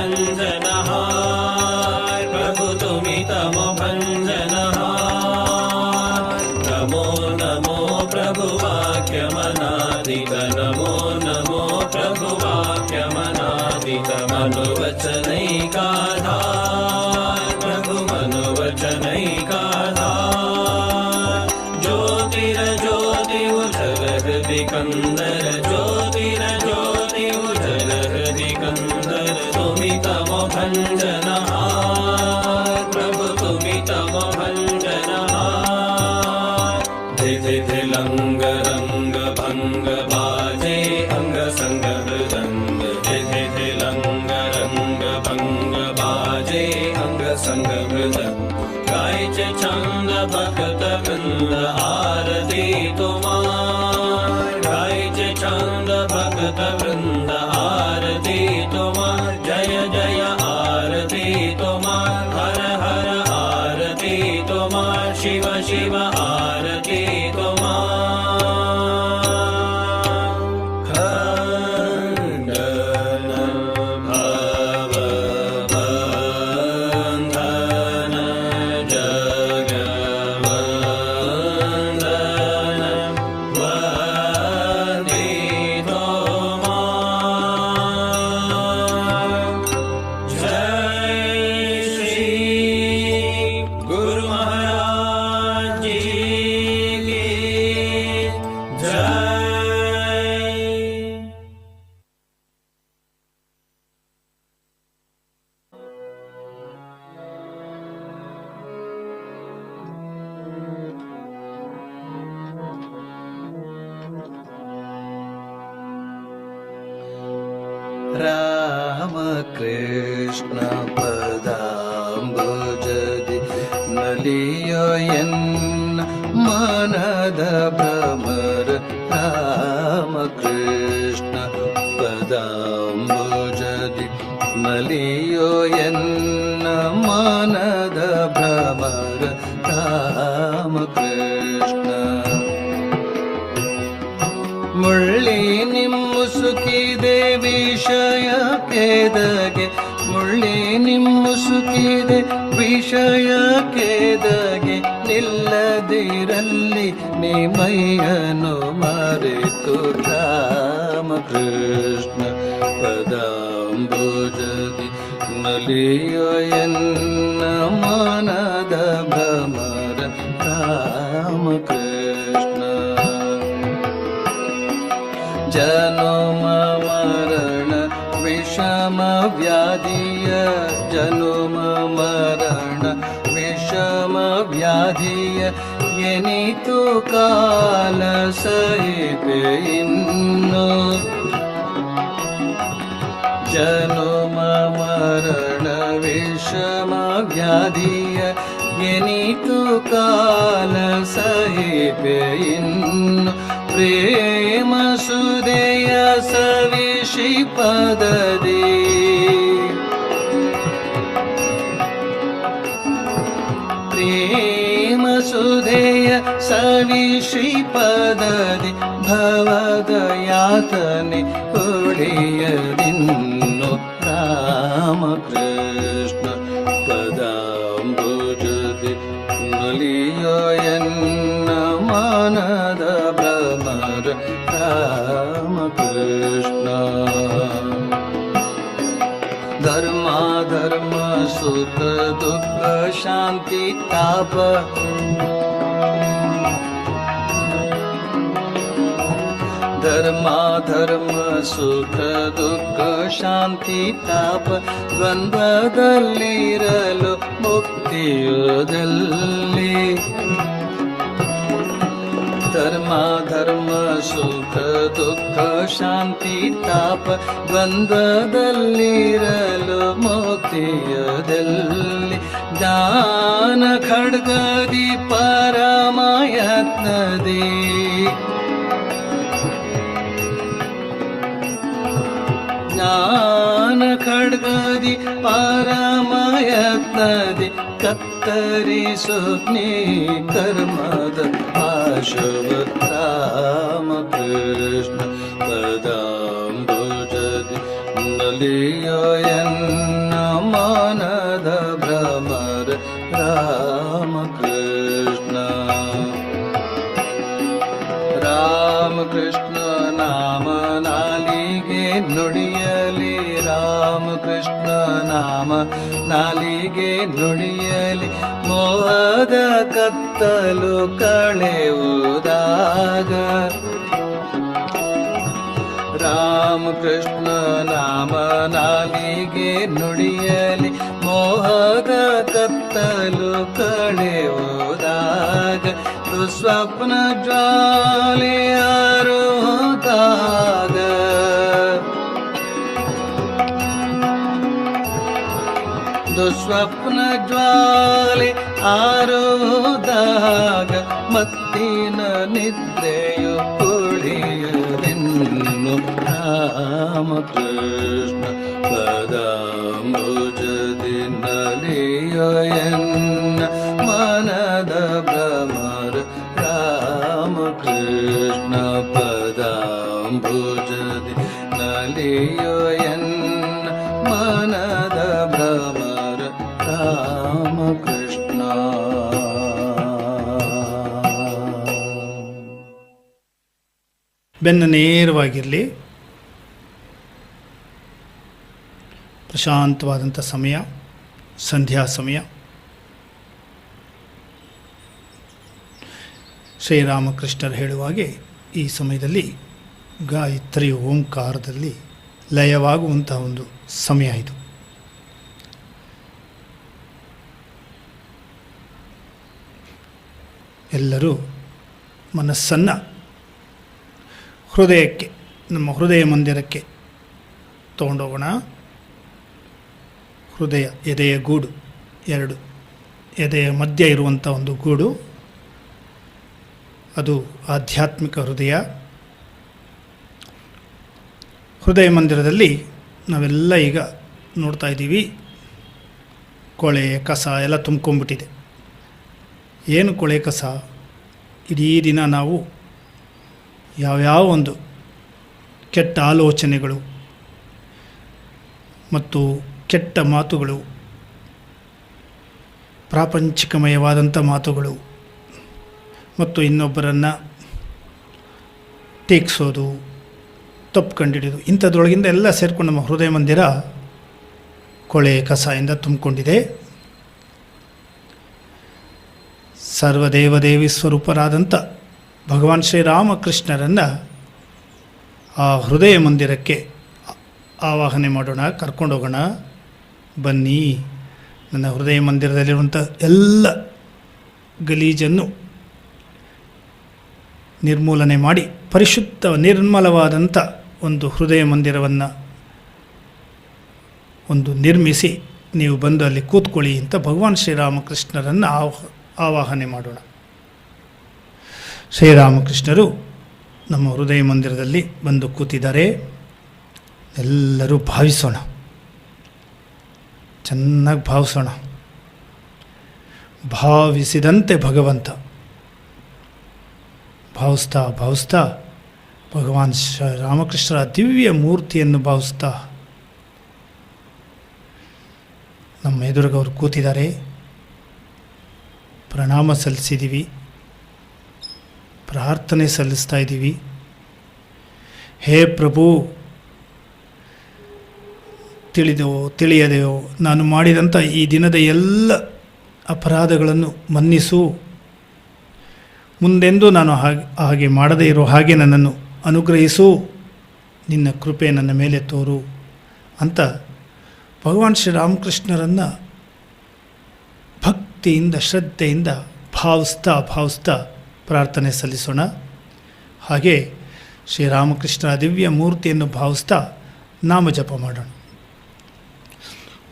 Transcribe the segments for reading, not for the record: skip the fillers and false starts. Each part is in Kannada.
भञ्जनहार प्रभु तुमि तम भञ्जनहार नमो नमो प्रभु वाक्यमनादित नमो नमो प्रभु वाक्यमनादित मनोवचनैकाधार प्रभु मनोवचनैकाधार ज्योतिरज्योति उज्ज्वल हृदि कंदर ज्योतिरज्योति उज्ज्वल हृदि कंदर तुमि तम भञ्जनहार प्रभु तुमि तम भञ्जनहार धि लंग रंग भंग बाजे अंग संग मृदंग धि लंग रंग भंग बाजे अंग संग मृदंग गायचे छंद भक्त वृंद आरती तुम्हार गायचे छंद भक्त वृंद आरती तुम्हार जय जय आरती तुम्हार हर हर आरती तुम्हार शिव शिव आरती तुम्हार खंडन भव बंधन जगवंदन वंदे तुम्हार जय श्री गुरु महाराज जी की जय। ರಾಮ ಕೃಷ್ಣ ಪದಾಂಬುಜದಿ ನಲಿಯೋ ಎನ್ನ ಮನದ ಭ್ರಮರ ರಾಮ ಕೃಷ್ಣ ಪದಾಂಬುಜದಿ ನಲಿಯೋ ಎನ್ನ ಮನದ ಭ್ರಮರ ರಾಮ ಕೃಷ್ಣ ಮುಳ್ಳಿ ನಿಮ್ಮುಸುಕಿದೆ ವಿಷಯ ಕೇದಗೆ ಮುಳ್ಳಿ ನಿಮ್ಮುಸುಕಿದೆ ವಿಷಯ ಕೇದಗೆ ನಿಲ್ಲದಿರಲ್ಲಿ ನಿಮಯ್ಯನು ಮರೆತು ರಾಮ ಕೃಷ್ಣ ಪದಾಂಬುಜದಿ ನಲಿಯೋ ಎನ್ನ ಮನದ ಭ್ರಮರ ರಾಮ ಕೃಷ್ಣ ಜನುಮ ಮರಣ ವಿಷಮ ವ್ಯಾಧಿಯ ಜನುಮ ಮರಣ ವಿಷಮ ವ್ಯಾಧಿಯ ಎನಿತು ಕಾಲ ಸಹಿಪೆ ಇನ್ನು ಜನುಮ ಮರಣ ವಿಷಮ ವ್ಯಾಧಿಯ ಎನಿತು ಕಾಲ ಸಹಿಪೆ ಇನ್ನು ಪ್ರೇಮ ಸುದೆಯ ಸವಿಷಿ ಪದದಿ ಪ್ರೇಮ ಸುದೆಯ ಸವಿಷಿ ಪದದಿ ಭವದ ಯಾತನೆ ಉಳಿಯದಿನ್ನು ರಾಮ ಕೃಷ್ಣ ಪದಾಂಬುಜದಿ ನಲಿಯೋ ಎನ್ನ ಮನದ ಭ್ರಮರ ರಾಮ ಕೃಷ್ಣ ಧರ್ಮ ಧರ್ಮ ಸುಖ ದುಃಖ ಶಾಂತಿ ತಾಪ ಧರ್ಮ ಧರ್ಮ ಸುಖ ದುಃಖ ಶಾಂತಿ ತಾಪ ದ್ವಂದ್ವದಲ್ಲಿರಲು ಮುಕ್ತಿಯುದಲ್ಲಿ ಧರ್ಮ ಧರ್ಮ ಸುಖ ದುಃಖ ಶಾಂತಿ ತಾಪ ದ್ವಂದ್ವದಲ್ಲಿರಲು ಮುಕ್ತಿಯದಲ್ಲಿ ಜ್ಞಾನ ಖಡ್ಗದಿ ಪರಮಯತ್ನದಿ ಜ್ಞಾನ ಖಡ್ಗದಿ ಪರಮಯತ್ನದಿ ಕತ್ತರಿಸು ನೀ ಕರ್ಮದ ಆಶವ ರಾಮ ಕೃಷ್ಣ ಪದಾಂಬುಜದಿ ನಲಿಯೋ ಎನ್ನ ನಾಮ ನಾಲಿಗೆ ನುಡಿಯಲಿ ಮೋಹದ ಕತ್ತಲು ಕಳೆಯುವುದಾಗ ರಾಮಕೃಷ್ಣ ನಾಮ ನಾಲಿಗೆ ನುಡಿಯಲಿ ಮೋಹದ ಕತ್ತಲು ಕಳೆಯುವುದಾಗ ದುಸ್ವಪ್ನ ಜ್ವಾಲೆ ಆರುತ್ತಾಗ ದುಸ್ವಪ್ನ ಜ್ವಾಲೆ ಆರುದಾಗ ಮತ್ತಿನ ನಿದ್ರೆಯು ಕುಳಿಯುವುದೆನ್ನು ರಾಮಕೃಷ್ಣ ಪದಾಂಬುಜದಿ ನಲಿಯೋ ಎನ್ನ ಮನದ ಭ್ರಮರ ರಾಮಕೃಷ್ಣ ಪದಾಂಬುಜದಿ ನಲಿಯೋ ಎನ್ನ ಮನದ ಭ್ರಮರ ರಾಮಕೃಷ್ಣ. ಬೆನ್ನು ನೇರವಾಗಿರಲಿ. ಪ್ರಶಾಂತವಾದಂಥ ಸಮಯ, ಸಂಧ್ಯಾ ಸಮಯ. ಶ್ರೀರಾಮಕೃಷ್ಣರು ಹೇಳುವ ಹಾಗೆ ಈ ಸಮಯದಲ್ಲಿ ಗಾಯತ್ರಿ ಓಂಕಾರದಲ್ಲಿ ಲಯವಾಗುವಂತಹ ಒಂದು ಸಮಯ ಇದು. ಎಲ್ಲರೂ ಮನಸ್ಸನ್ನು ಹೃದಯಕ್ಕೆ, ನಮ್ಮ ಹೃದಯ ಮಂದಿರಕ್ಕೆ ತಗೊಂಡೋಗೋಣ. ಹೃದಯ, ಎದೆಯ ಗೂಡು, ಎರಡು ಎದೆಯ ಮಧ್ಯ ಇರುವಂಥ ಒಂದು ಗೂಡು, ಅದು ಆಧ್ಯಾತ್ಮಿಕ ಹೃದಯ. ಹೃದಯ ಮಂದಿರದಲ್ಲಿ ನಾವೆಲ್ಲ ಈಗ ನೋಡ್ತಾ ಇದ್ದೀವಿ, ಕೊಳೆ ಕಸ ಎಲ್ಲ ತುಂಬ್ಕೊಂಡ್ಬಿಟ್ಟಿದೆ. ಏನು ಕೊಳೆ ಕಸ? ಇಡೀ ದಿನ ನಾವು ಯಾವ್ಯಾವ ಒಂದು ಕೆಟ್ಟ ಆಲೋಚನೆಗಳು ಮತ್ತು ಕೆಟ್ಟ ಮಾತುಗಳು, ಪ್ರಾಪಂಚಿಕಮಯವಾದಂಥ ಮಾತುಗಳು ಮತ್ತು ಇನ್ನೊಬ್ಬರನ್ನು ಟೀಕಿಸೋದು, ತಪ್ಪು ಕಂಡಿಡಿಯೋದು, ಇಂಥದ್ರೊಳಗಿಂದ ಎಲ್ಲ ಸೇರಿಕೊಂಡು ನಮ್ಮ ಹೃದಯ ಮಂದಿರ ಕೊಳೆ ಕಸದಿಂದ ತುಂಬಿಕೊಂಡಿದೆ. ಸರ್ವದೇವದೇವಿ ಸ್ವರೂಪರಾದಂಥ ಭಗವಾನ್ ಶ್ರೀರಾಮಕೃಷ್ಣರನ್ನು ಆ ಹೃದಯ ಮಂದಿರಕ್ಕೆ ಆವಾಹನೆ ಮಾಡೋಣ, ಕರ್ಕೊಂಡೋಗೋಣ. ಬನ್ನಿ, ನನ್ನ ಹೃದಯ ಮಂದಿರದಲ್ಲಿರುವಂಥ ಎಲ್ಲ ಗಲೀಜನ್ನು ನಿರ್ಮೂಲನೆ ಮಾಡಿ ಪರಿಶುದ್ಧ ನಿರ್ಮಲವಾದಂಥ ಒಂದು ಹೃದಯ ಮಂದಿರವನ್ನು ಒಂದು ನಿರ್ಮಿಸಿ ನೀವು ಬಂದು ಅಲ್ಲಿ ಕೂತ್ಕೊಳ್ಳಿ ಅಂತ ಭಗವಾನ್ ಶ್ರೀರಾಮಕೃಷ್ಣರನ್ನು ಆವಾಹನೆ ಮಾಡೋಣ. ಶ್ರೀರಾಮಕೃಷ್ಣರು ನಮ್ಮ ಹೃದಯ ಮಂದಿರದಲ್ಲಿ ಬಂದು ಕೂತಿದ್ದಾರೆ. ಎಲ್ಲರೂ ಭಾವಿಸೋಣ, ಚೆನ್ನಾಗಿ ಭಾವಿಸೋಣ. ಭಾವಿಸಿದಂತೆ ಭಗವಂತ, ಭಾವಿಸ್ತಾ ಭಾವಿಸ್ತಾ ಭಗವಾನ್ ಶ್ರೀರಾಮಕೃಷ್ಣರ ದಿವ್ಯ ಮೂರ್ತಿಯನ್ನು ಭಾವಿಸ್ತಾ ನಮ್ಮ ಎದುರಿಗೆ ಅವರು ಕೂತಿದ್ದಾರೆ. ಪ್ರಣಾಮ ಸಲ್ಲಿಸಿದ್ದೀವಿ, ಪ್ರಾರ್ಥನೆ ಸಲ್ಲಿಸ್ತಾ ಇದ್ದೀವಿ. ಹೇ ಪ್ರಭು, ತಿಳಿದೆಯೋ ತಿಳಿಯದೆಯೋ ನಾನು ಮಾಡಿದಂಥ ಈ ದಿನದ ಎಲ್ಲ ಅಪರಾಧಗಳನ್ನು ಮನ್ನಿಸು. ಮುಂದೆಂದೂ ನಾನು ಹಾಗೆ ಮಾಡದೇ ಇರೋ ಹಾಗೆ ನನ್ನನ್ನು ಅನುಗ್ರಹಿಸು. ನಿನ್ನ ಕೃಪೆ ನನ್ನ ಮೇಲೆ ತೋರು ಅಂತ ಭಗವಾನ್ ಶ್ರೀರಾಮಕೃಷ್ಣರನ್ನು ಭಕ್ತಿಯಿಂದ, ಶ್ರದ್ಧೆಯಿಂದ ಭಾವಿಸ್ತಾ ಪ್ರಾರ್ಥನೆ ಸಲ್ಲಿಸೋಣ. ಹಾಗೆ ಶ್ರೀರಾಮಕೃಷ್ಣರ ದಿವ್ಯ ಮೂರ್ತಿಯನ್ನು ಭಾವಿಸ್ತಾ ನಾಮ ಜಪ ಮಾಡೋಣ.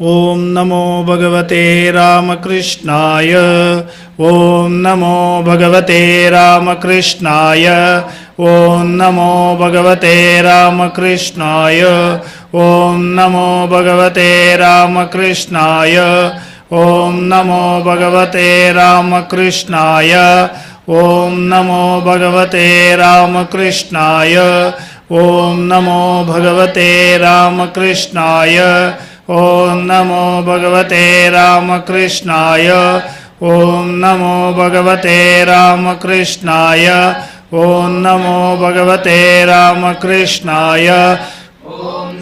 ಓಂ ನಮೋ ಭಗವತೆ ರಾಮಕೃಷ್ಣಾಯ. ಓಂ ನಮೋ ಭಗವತೆ ರಾಮಕೃಷ್ಣಾಯ. ಓಂ ನಮೋ ಭಗವತೆ ರಾಮಕೃಷ್ಣಾಯ. ಓಂ ನಮೋ ಭಗವತೆ ರಾಮಕೃಷ್ಣಾಯ. ಓಂ ನಮೋ ಭಗವತೆ ರಾಮಕೃಷ್ಣಾಯ. ಓಂ ನಮೋ ಭಗವತೆ ರಾಮಕೃಷ್ಣಾಯ. ಓಂ ನಮೋ ಭಗವತೆ ರಾಮಕೃಷ್ಣಾಯ. ಓಂ ನಮೋ ಭಗವತೆ ರಾಮಕೃಷ್ಣಾಯ. ಓಂ ನಮೋ ಭಗವತೆ ರಾಮಕೃಷ್ಣಾಯ. ಓಂ ನಮೋ ಭಗವತೆ ರಾಮಕೃಷ್ಣಾಯ. ಓಂ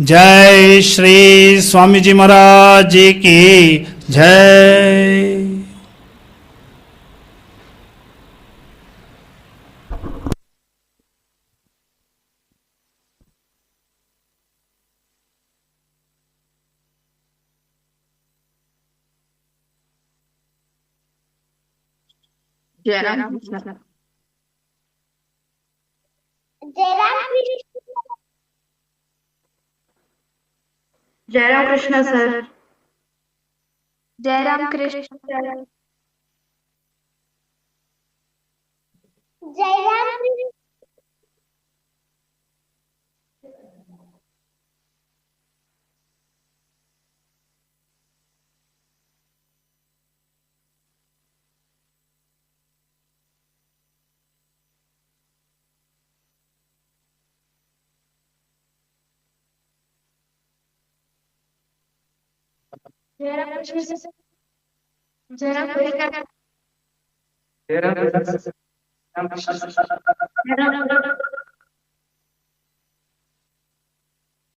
जय श्री स्वामी जी महाराज जी की जय। जय राम कृष्ण। जय राम कृष्ण सर। जय राम कृष्ण सर। जय राम कृष्ण। जय राम कृष्ण सर। जय राम कृष्ण। जय राम कृष्ण। जय राम कृष्ण।